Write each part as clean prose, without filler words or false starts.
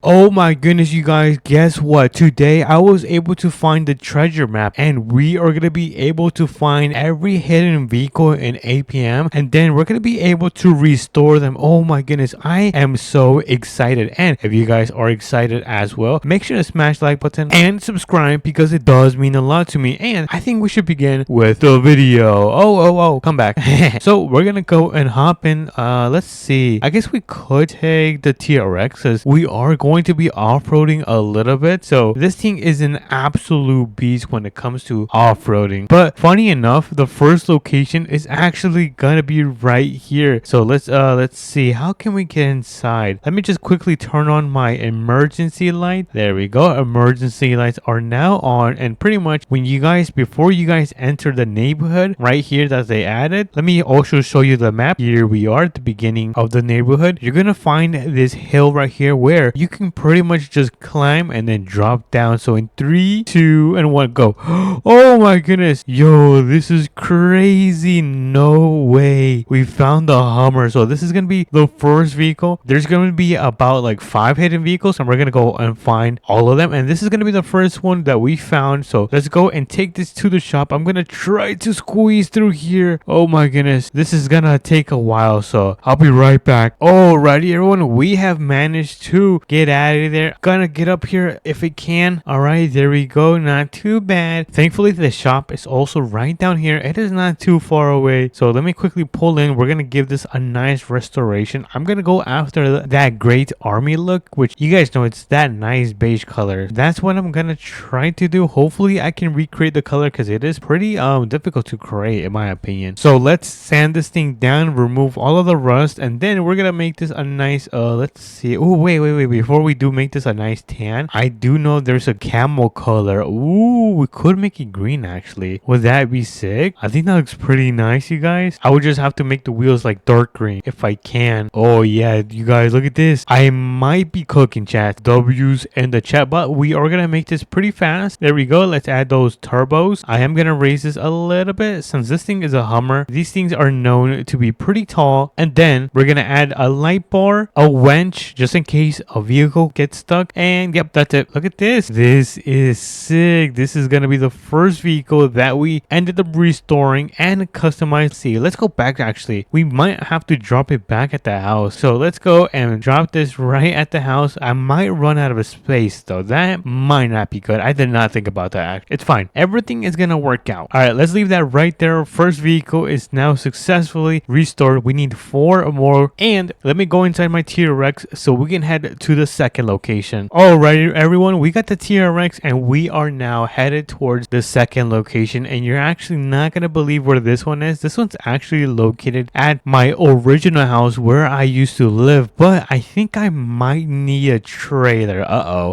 Oh my goodness, you guys, guess what? Today I was able to find the treasure map and we are going to be able to find every hidden vehicle in APM and then we're going to be able to restore them. Oh my goodness, I am so excited. And if you guys are excited as well, make sure to smash the like button and subscribe because it does mean a lot to me. And I think we should begin with the video. Oh, come back. So we're going to go and hop in. Let's see. I guess we could take the TRX as we are going to be off-roading a little bit, so this thing is an absolute beast when it comes to off-roading. But funny enough, the first location is actually gonna be right here. So let's see, how can we get inside? Let me just quickly turn on my emergency light. There we go, emergency lights are now on, and pretty much before you guys enter the neighborhood right here that they added, let me also show you the map. Here we are at the beginning of the neighborhood. You're gonna find this hill right here where you can pretty much just climb and then drop down. So in 3, 2, and 1, go. Oh my goodness, yo, this is crazy. No way, we found the Hummer. So this is gonna be the first vehicle. There's gonna be about like 5 hidden vehicles and we're gonna go and find all of them, and this is gonna be the first one that we found. So let's go and take this to the shop. I'm gonna try to squeeze through here. Oh my goodness, this is gonna take a while, so I'll be right back. Alrighty everyone, we have managed to get out of there. Gonna get up here if it can. All right, there we go, not too bad. Thankfully the shop is also right down here. It is not too far away, so let me quickly pull in. We're gonna give this a nice restoration. I'm gonna go after that great army look, which you guys know, it's that nice beige color. That's what I'm gonna try to do. Hopefully I can recreate the color because it is pretty difficult to create in my opinion. So let's sand this thing down, remove all of the rust, and then we're gonna make this a nice let's see. Oh wait, before we do make this a nice tan, I do know there's a camel color. Ooh, we could make it green actually. Would that be sick? I think that looks pretty nice, you guys. I would just have to make the wheels like dark green if I can. Oh yeah, you guys, look at this. I might be cooking, chat. W's in the chat, but we are gonna make this pretty fast. There we go. Let's add those turbos. I am gonna raise this a little bit since this thing is a Hummer. These things are known to be pretty tall, and then we're gonna add a light bar, a winch just in case a vehicle gets stuck, and yep, that's it. Look at this. This is sick. This is gonna be the first vehicle that we ended up restoring and customized. See, let's go back. Actually, we might have to drop it back at the house, so let's go and drop this right at the house. I might run out of space though. That might not be good. I did not think about that. It's fine, everything is gonna work out. All right, let's leave that right there. First vehicle is now successfully restored. We need 4 more, and let me go inside my T-Rex so we can head to the second location. Alrighty everyone, we got the TRX and we are now headed towards the second location, and you're actually not gonna believe where this one is. This one's actually located at my original house where I used to live, but I think I might need a trailer.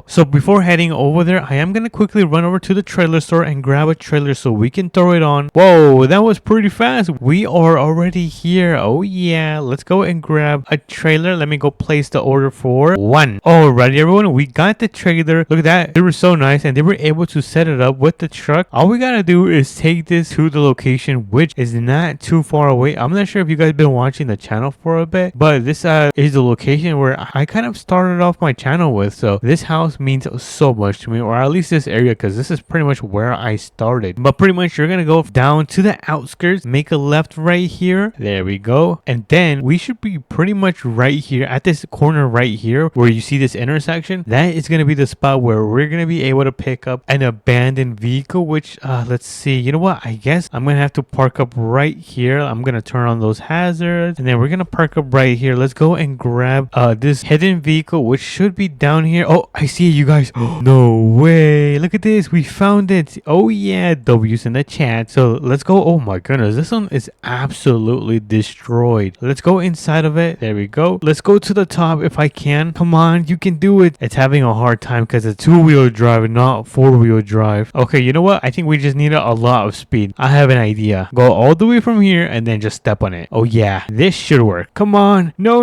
So before heading over there, I am gonna quickly run over to the trailer store and grab a trailer so we can throw it on. Whoa, that was pretty fast. We are already here. Oh yeah, let's go and grab a trailer. Let me go place the order for 1. Alrighty everyone, we got the trailer. Look at that, they were so nice and they were able to set it up with the truck. All we gotta do is take this to the location, which is not too far away. I'm not sure if you guys been watching the channel for a bit, but this is the location where I kind of started off my channel with. So this house means so much to me, or at least this area, because this is pretty much where I started. But pretty much you're gonna go down to the outskirts, make a left right here. There we go, and then we should be pretty much right here at this corner right here where you see this intersection. That is going to be the spot where we're going to be able to pick up an abandoned vehicle, which let's see, you know what, I guess I'm going to have to park up right here. I'm going to turn on those hazards and then we're going to park up right here. Let's go and grab this hidden vehicle, which should be down here. Oh, I see it, you guys. No way, look at this, we found it. Oh yeah, W's in the chat. So let's go. Oh my goodness, this one is absolutely destroyed. Let's go inside of it. There we go. Let's go to the top if I can. Come on, you can do it. It's having a hard time because it's 2-wheel drive, not 4-wheel drive. Okay, you know what, I think we just need a lot of speed. I have an idea. Go all the way from here and then just step on it. Oh yeah, this should work. Come on. No,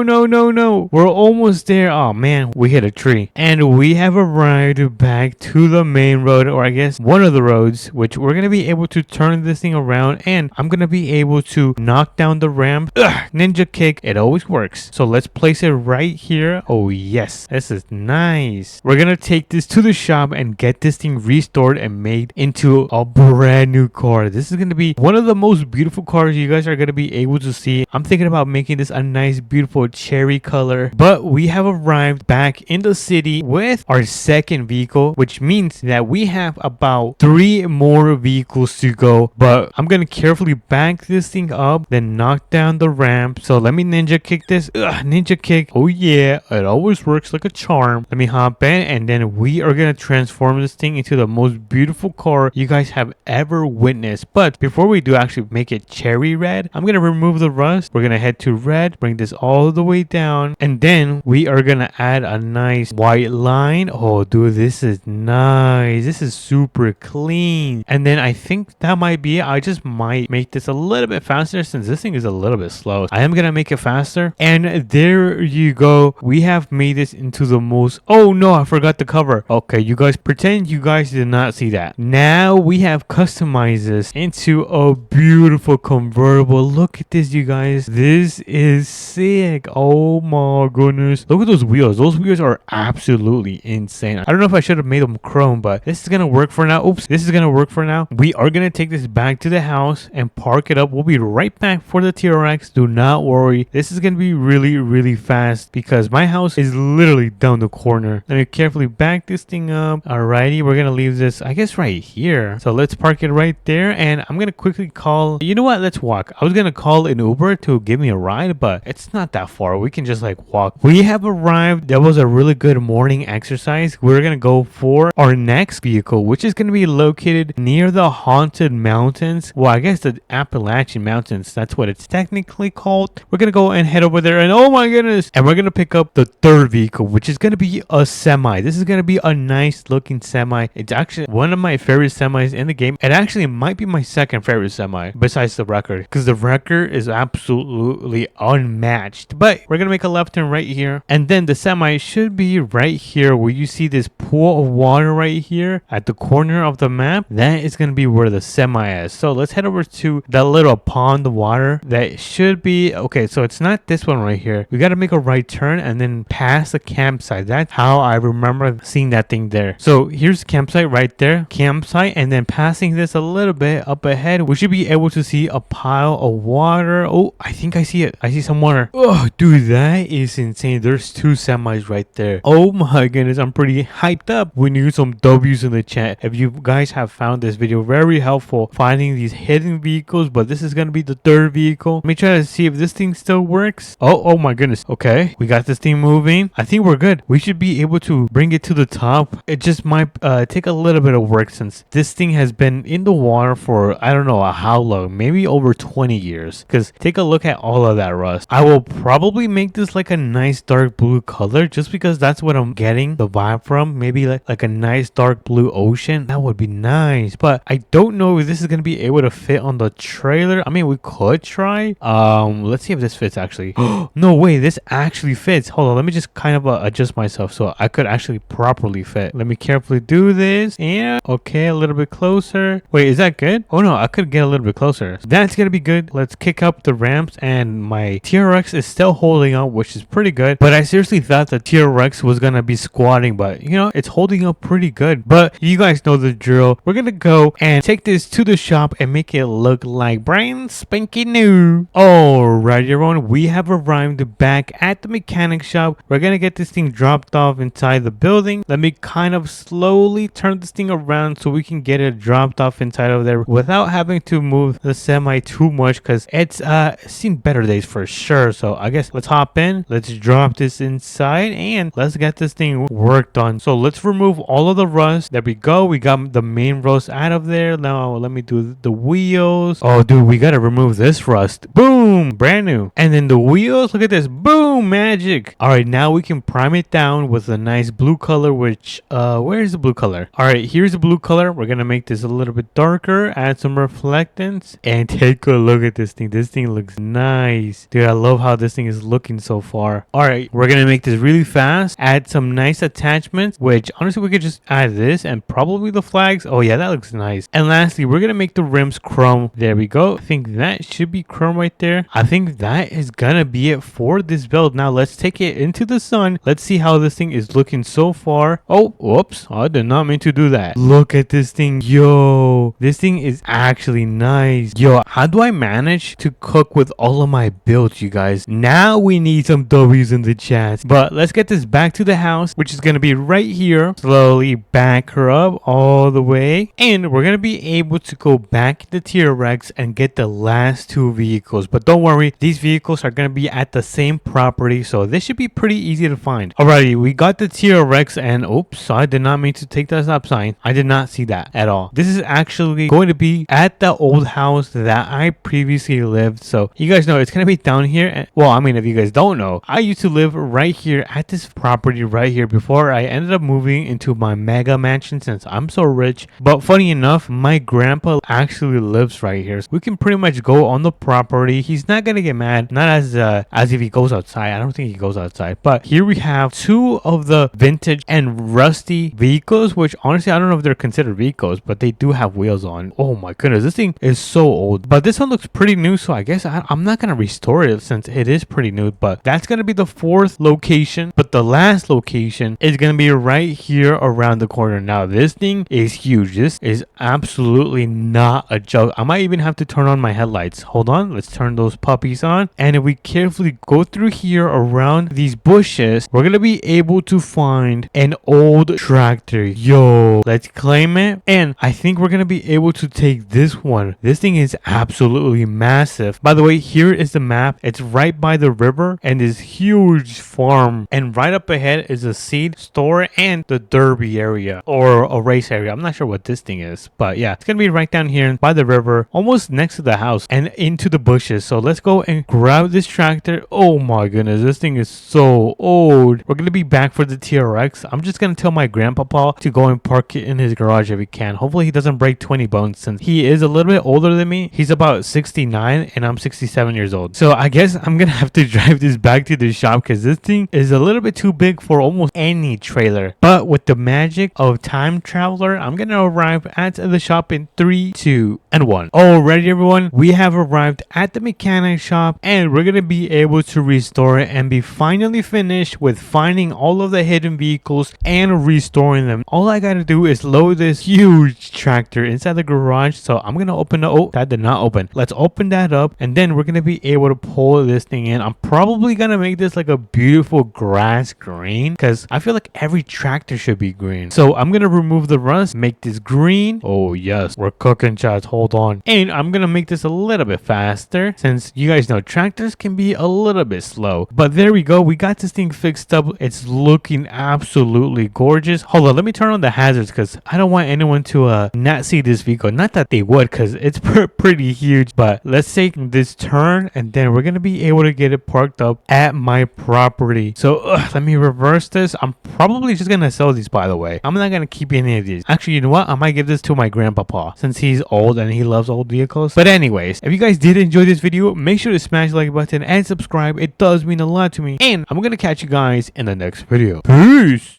we're almost there. Oh man, we hit a tree and we have arrived back to the main road, or I guess one of the roads, which we're gonna be able to turn this thing around and I'm gonna be able to knock down the ramp. Ninja kick, it always works. So let's place it right here. Oh yes, This is nice. We're gonna take this to the shop and get this thing restored and made into a brand new car. This is gonna be one of the most beautiful cars you guys are gonna be able to see. I'm thinking about making this a nice, beautiful cherry color. But we have arrived back in the city with our second vehicle, which means that we have about 3 more vehicles to go. But I'm gonna carefully back this thing up, then knock down the ramp. So let me ninja kick this. Ninja kick. Oh yeah, it always works like a charm. Let me hop in, and then we are gonna transform this thing into the most beautiful car you guys have ever witnessed. But before we do actually make it cherry red, I'm gonna remove the rust. We're gonna head to red, bring this all the way down, and then we are gonna add a nice white line. Oh dude, this is nice. This is super clean. And then I think that might be it. I just might make this a little bit faster since this thing is a little bit slow. I am gonna make it faster, and there you go. We have made this into the most... Oh no, I forgot the cover. Okay, you guys pretend you guys did not see that. Now we have customized this into a beautiful convertible. Look at this, you guys. This is sick. Oh my goodness. Look at those wheels. Those wheels are absolutely insane. I don't know if I should have made them chrome, but this is gonna work for now. Oops, this is gonna work for now. We are gonna take this back to the house and park it up. We'll be right back for the TRX. Do not worry. This is gonna be really, really fast because my house is literally down the corner. Let me carefully back this thing up. Alrighty, we're gonna leave this, I guess, right here. So let's park it right there, and I'm gonna quickly call... You know what? Let's walk. I was gonna call an Uber to give me a ride, but it's not that far. We can just like walk. We have arrived. That was a really good morning exercise. We're gonna go for our next vehicle, which is gonna be located near the Haunted Mountains. Well, I guess the Appalachian Mountains. That's what it's technically called. We're gonna go and head over there, and oh my goodness, and we're gonna pick up the third vehicle, which is gonna be a semi. This is gonna be a nice looking semi. It's actually one of my favorite semis in the game. It actually might be my second favorite semi besides the record, because the record is absolutely unmatched. But we're gonna make a left turn right here, and then the semi should be right here where you see this pool of water right here at the corner of the map. That is gonna be where the semi is. So let's head over to that little pond of water. That should be okay. So it's not this one right here. We gotta make a right turn and then pass the campsite. That's how I remember seeing that thing there. So here's the campsite right there. Campsite, and then passing this a little bit up ahead, we should be able to see a pile of water. Oh, I think I see it. I see some water. Oh, dude, that is insane. There's 2 semis right there. Oh my goodness, I'm pretty hyped up. We need some W's in the chat if you guys have found this video very helpful finding these hidden vehicles. But this is gonna be the third vehicle. Let me try to see if this thing still works. Oh my goodness. Okay, we got this thing moving. I think we're good. We should be able to bring it to the top. It just might take a little bit of work since this thing has been in the water for I don't know how long, maybe over 20 years. Because take a look at all of that rust. I will probably make this like a nice dark blue color just because that's what I'm getting the vibe from. Maybe like a nice dark blue ocean. That would be nice. But I don't know if this is gonna be able to fit on the trailer. I mean, we could try. Let's see if this fits actually. No way, this actually fits. Hold on, let me just kind of adjust myself so I could actually properly fit. Let me carefully do this. And okay, a little bit closer. Wait, is that good? Oh no, I could get a little bit closer. That's gonna be good. Let's kick up the ramps, and my TRX is still holding up, which is pretty good. But I seriously thought the TRX was gonna be squatting, but you know, it's holding up pretty good. But you guys know the drill. We're gonna go and take this to the shop and make it look like brand spanking new. Alright everyone, we have arrived back at the mechanic shop. We're gonna get this thing dropped off inside the building. Let me kind of slowly turn this thing around so we can get it dropped off inside of there without having to move the semi too much, because it's seen better days for sure. So I guess let's hop in, let's drop this inside, and let's get this thing worked on. So let's remove all of the rust. There we go. We got the main rust out of there. Now let me do the wheels. Oh dude, we gotta remove this rust. Boom, brand new. And then the wheels, look at this. Boom, magic. All right, now we can prime it down with a nice blue color, which where is the blue color? All right, here's the blue color. We're gonna make this a little bit darker, add some reflectance, and take a look at this thing. This thing looks nice, dude. I love how this thing is looking so far. All right, we're gonna make this really fast, add some nice attachments, which honestly we could just add this and probably the flags. Oh yeah, that looks nice. And lastly, we're gonna make the rims chrome. There we go. I think that should be chrome right there. I think that is gonna be it for this build. Now let's take it into the sun Let's see how this thing is looking so far. Oh, whoops. I did not mean to do that. Look at this thing. Yo, this thing is actually nice. Yo, how do I manage to cook with all of my builds, you guys? Now we need some W's in the chat. But let's get this back to the house, which is going to be right here. Slowly back her up all the way. And we're going to be able to go back to T-Rex and get the last two vehicles. But don't worry, these vehicles are going to be at the same property, so this should be pretty easy to find. Alrighty, we got the T-Rex, and oops, I did not mean to take that stop sign. I did not see that at all. This is actually going to be at the old house that I previously lived, so you guys know it's going to be down here. And, well, I mean, if you guys don't know, I used to live right here at this property right here before I ended up moving into my mega mansion since I'm so rich. But funny enough, my grandpa actually lives right here, so we can pretty much go on the property. He's not gonna get mad, not as if he goes outside. I don't think he goes outside. But here we have two of the vintage and rusty vehicles, which honestly I don't know if they're considered vehicles, but they do have wheels on. Oh my goodness, this thing is so old, but this one looks pretty new, so I guess I'm not gonna restore it since it is pretty new. But that's gonna be the fourth location, but the last location is gonna be right here around the corner. Now this thing is huge. This is absolutely not a joke. I might even have to turn on my headlights. Hold on, let's turn those puppies on, and if we carefully go through here around these bushes, we're gonna be able to find an old tractor. Yo, let's claim it, and I think we're gonna be able to take this one. This thing is absolutely massive. By the way, here is the map. It's right by the river and this huge farm, and right up ahead is a seed store and the derby area or a race area. I'm not sure what this thing is, but yeah, it's gonna be right down here by the river, almost next to the house and into the bushes. So let's go and grab this tractor. Oh my goodness, this thing is so old. We're gonna be back for the T-Rex. I'm just gonna tell my grandpapa to go and park it in his garage if he can. Hopefully he doesn't break 20 bones since he is a little bit older than me. He's about 69 and I'm 67 years old. So I guess I'm gonna have to drive this back to the shop because this thing is a little bit too big for almost any trailer. But with the magic of time traveler, I'm gonna arrive at the shop in 3, 2, and 1. Alrighty everyone, we have arrived at the mechanic shop and we're gonna be able to restore it and be finally finished with finding all of the hidden vehicles and restoring them. All I gotta do is load this huge tractor inside the garage. So I'm gonna open the, oh, that did not open. Let's open that up and then we're gonna be able to pull this thing in. I'm probably gonna make this like a beautiful grass green because I feel like every tractor should be green. So I'm gonna remove the rust, make this green. Oh yes, we're cooking, chats. Hold on. And I'm gonna make this a little bit faster since you guys know tractors can be a little bit slow. But there we go, we got this thing fixed up. It's looking absolutely gorgeous. Hold on, let me turn on the hazards because I don't want anyone to not see this vehicle. Not that they would because it's pretty huge. But let's take this turn and then we're gonna be able to get it parked up at my property. So let me reverse this. I'm probably just gonna sell these, by the way. I'm not gonna keep any of these. Actually, you know what, I might give this to my grandpapa since he's old and he loves old vehicles. But anyways, if you guys did enjoy this video, make sure to smash the like button and subscribe. It does mean a lot to me, and I'm gonna catch you guys in the next video. Peace.